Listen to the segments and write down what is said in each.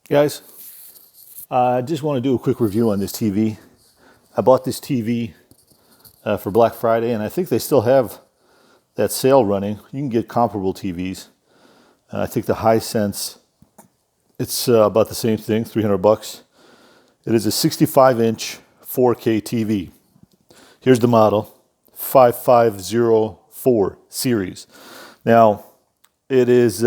Guys, I just want to do a quick review on this TV. I bought this TV for Black Friday, and I think they still have that sale running. You can get comparable TVs. I think the Hisense, it's about the same thing, $300. It is a 65-inch 4K TV. Here's the model, 5504 series. Now, it is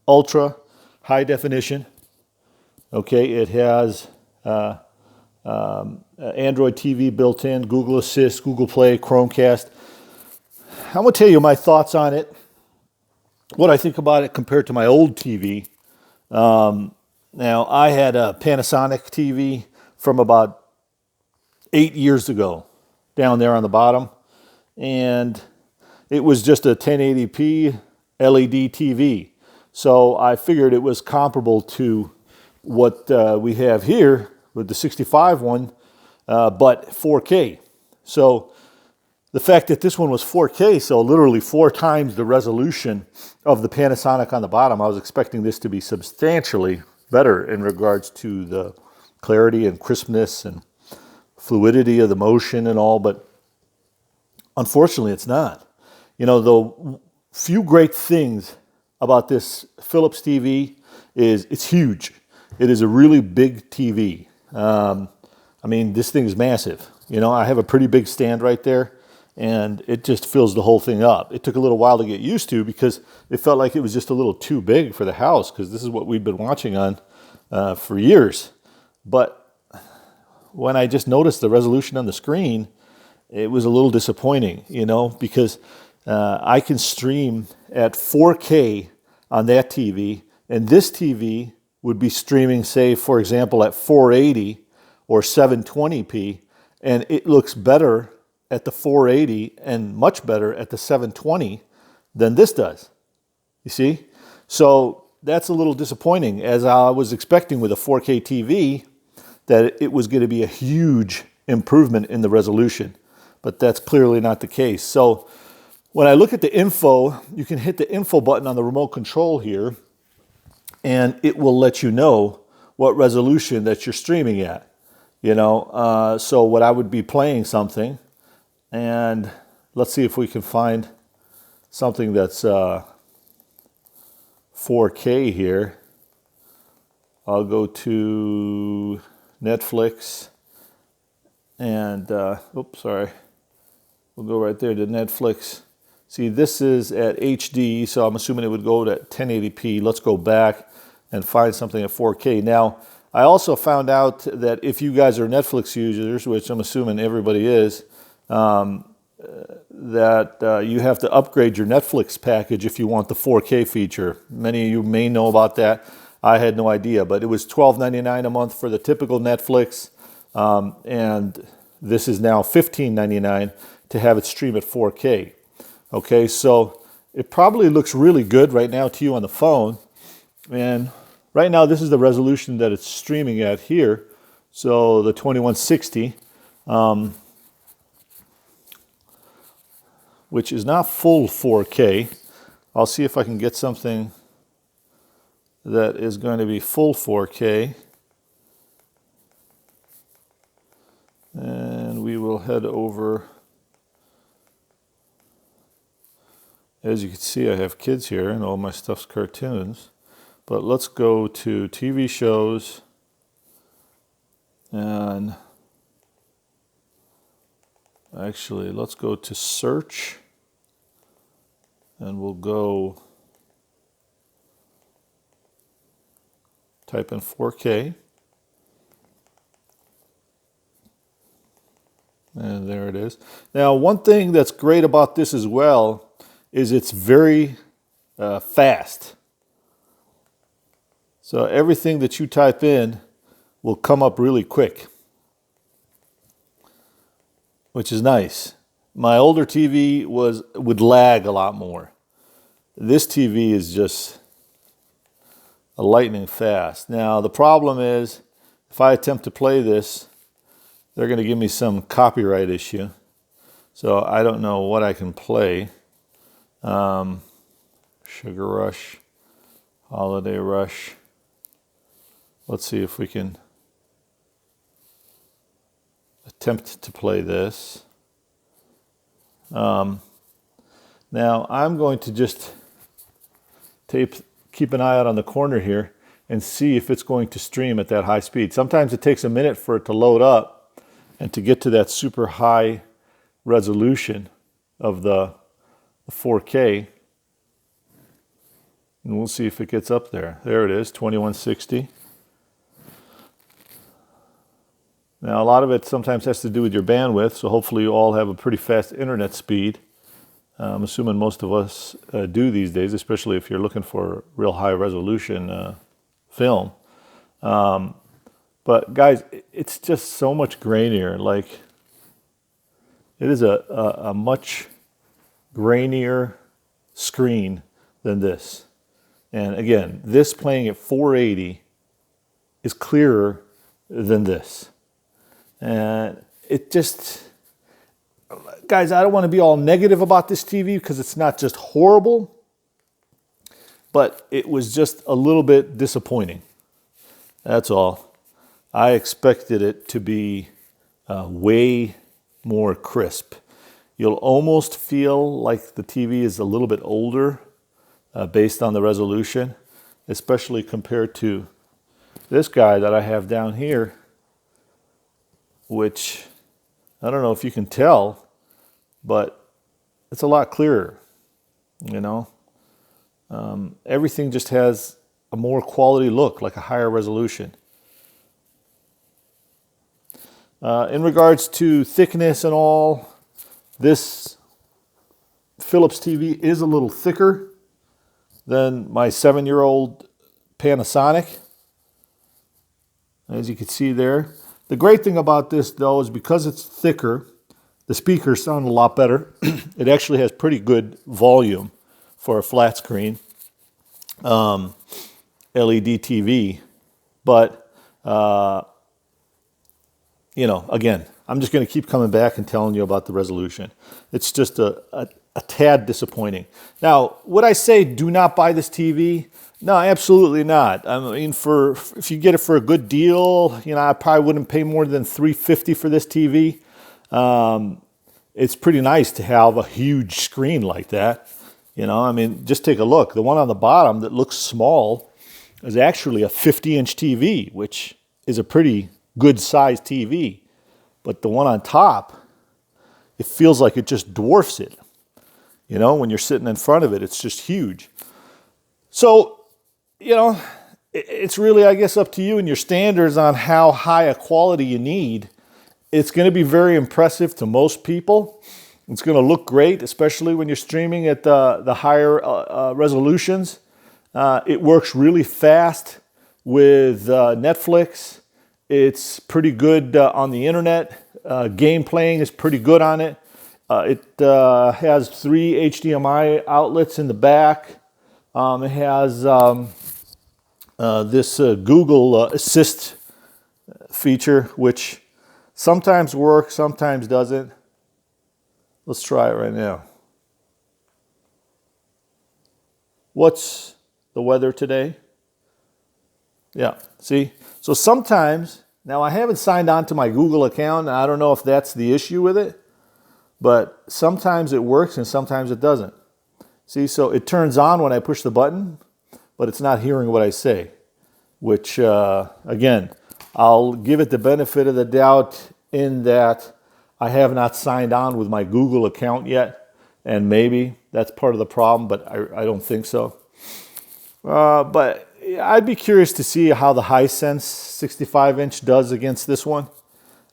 ultra high definition. Okay, it has Android TV built in, Google Assist, Google Play, Chromecast. I'm going to tell you my thoughts on it, what I think about it compared to my old TV. Now, I had a Panasonic TV from about 8 years ago down there on the bottom, and it was just a 1080p LED TV. So I figured it was comparable to what we have here with the 65 one, but 4K. So the fact that this one was 4K, so literally 4 times the resolution of the Panasonic on the bottom, I was expecting this to be substantially better in regards to the clarity and crispness and fluidity of the motion and all, but unfortunately it's not. You know, the few great things about this Philips TV is it's huge. It is a really big TV. I mean, this thing is massive. You know, I have a pretty big stand right there, and it just fills the whole thing up. It took a little while to get used to because it felt like it was just a little too big for the house because this is what we've been watching on for years. But when I just noticed the resolution on the screen, it was a little disappointing, you know, because I can stream at 4K on that TV, and this TV would be streaming, say, for example, at 480 or 720p, and it looks better at the 480 and much better at the 720 than this does. You see? So that's a little disappointing, as I was expecting with a 4K TV that it was going to be a huge improvement in the resolution, but that's clearly not the case. So when I look at the info, you can hit the info button on the remote control here, and it will let you know what resolution that you're streaming at. You know, so what I would be playing something, and let's see if we can find something that's 4K here. I'll go to Netflix, and oops, sorry. We'll go right there to Netflix. See, this is at HD, so I'm assuming it would go to 1080p. Let's go back and find something at 4K. Now, I also found out that if you guys are Netflix users, which I'm assuming everybody is, that you have to upgrade your Netflix package if you want the 4K feature. Many of you may know about that. I had no idea, but it was $12.99 a month for the typical Netflix, and this is now $15.99 to have it stream at 4K. Okay, so it probably looks really good right now to you on the phone, and right now this is the resolution that it's streaming at here, so the 2160, which is not full 4K. I'll see if I can get something that is going to be full 4K, and we will head over. As you can see, I have kids here, and all my stuff's cartoons. But let's go to TV shows, and actually, let's go to search, and we'll go type in 4K, and there it is. Now, one thing that's great about this as well is it's very fast. So everything that you type in will come up really quick, which is nice. My older TV would lag a lot more. This TV is just a lightning fast. Now the problem is, if I attempt to play this, they're going to give me some copyright issue. So I don't know what I can play. Sugar Rush, Holiday Rush. Let's see if we can attempt to play this. Now I'm going to just keep an eye out on the corner here and see if it's going to stream at that high speed. Sometimes it takes a minute for it to load up and to get to that super high resolution of the 4K. And we'll see if it gets up there. There it is, 2160. Now, a lot of it sometimes has to do with your bandwidth, so hopefully you all have a pretty fast internet speed. I'm assuming most of us do these days, especially if you're looking for real high resolution film. But guys, it's just so much grainier. Like, it is a much grainier screen than this. And again, this playing at 480 is clearer than this. And it just, guys, I don't want to be all negative about this TV because it's not just horrible, but it was just a little bit disappointing. That's all. I expected it to be way more crisp. You'll almost feel like the TV is a little bit older based on the resolution, especially compared to this guy that I have down here, which I don't know if you can tell, but it's a lot clearer, you know. Everything just has a more quality look, like a higher resolution. In regards to thickness and all, this Philips TV is a little thicker than my 7-year-old Panasonic, as you can see there. The great thing about this, though, is because it's thicker, the speakers sound a lot better. It actually has pretty good volume for a flat screen LED TV. But, you know, again, I'm just going to keep coming back and telling you about the resolution. It's just a tad disappointing. Now, would I say do not buy this TV? No, absolutely not. I mean, if you get it for a good deal, you know, I probably wouldn't pay more than $350 for this TV. It's pretty nice to have a huge screen like that. You know, I mean, just take a look. The one on the bottom that looks small is actually a 50-inch TV, which is a pretty good sized TV. But the one on top, it feels like it just dwarfs it. You know, when you're sitting in front of it, it's just huge. So, you know, it's really, I guess, up to you and your standards on how high a quality you need. It's going to be very impressive to most people. It's going to look great, especially when you're streaming at the higher resolutions. It works really fast with Netflix. It's pretty good on the internet. Game playing is pretty good on it. It has 3 HDMI outlets in the back. It has this Google Assist feature, which sometimes works, sometimes doesn't. Let's try it right now. What's the weather today? Yeah, see? So sometimes, now I haven't signed on to my Google account, and I don't know if that's the issue with it, but sometimes it works and sometimes it doesn't. See, so it turns on when I push the button, but it's not hearing what I say, which, again, I'll give it the benefit of the doubt in that I have not signed on with my Google account yet, and maybe that's part of the problem, but I don't think so. But I'd be curious to see how the Hisense 65-inch does against this one.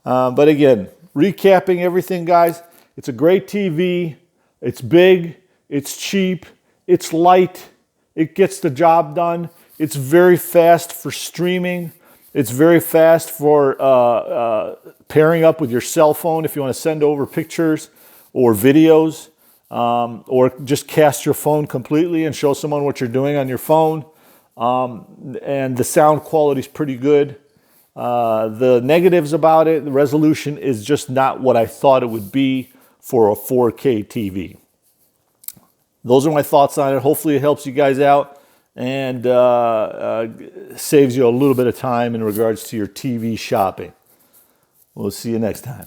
But again, recapping everything, guys, it's a great TV. It's big. It's cheap. It's light. It gets the job done. It's very fast for streaming. It's very fast for pairing up with your cell phone if you want to send over pictures or videos, or just cast your phone completely and show someone what you're doing on your phone. And the sound quality is pretty good. The negatives about it, the resolution is just not what I thought it would be for a 4K TV. Those are my thoughts on it. Hopefully it helps you guys out. and saves you a little bit of time in regards to your TV shopping. We'll see you next time.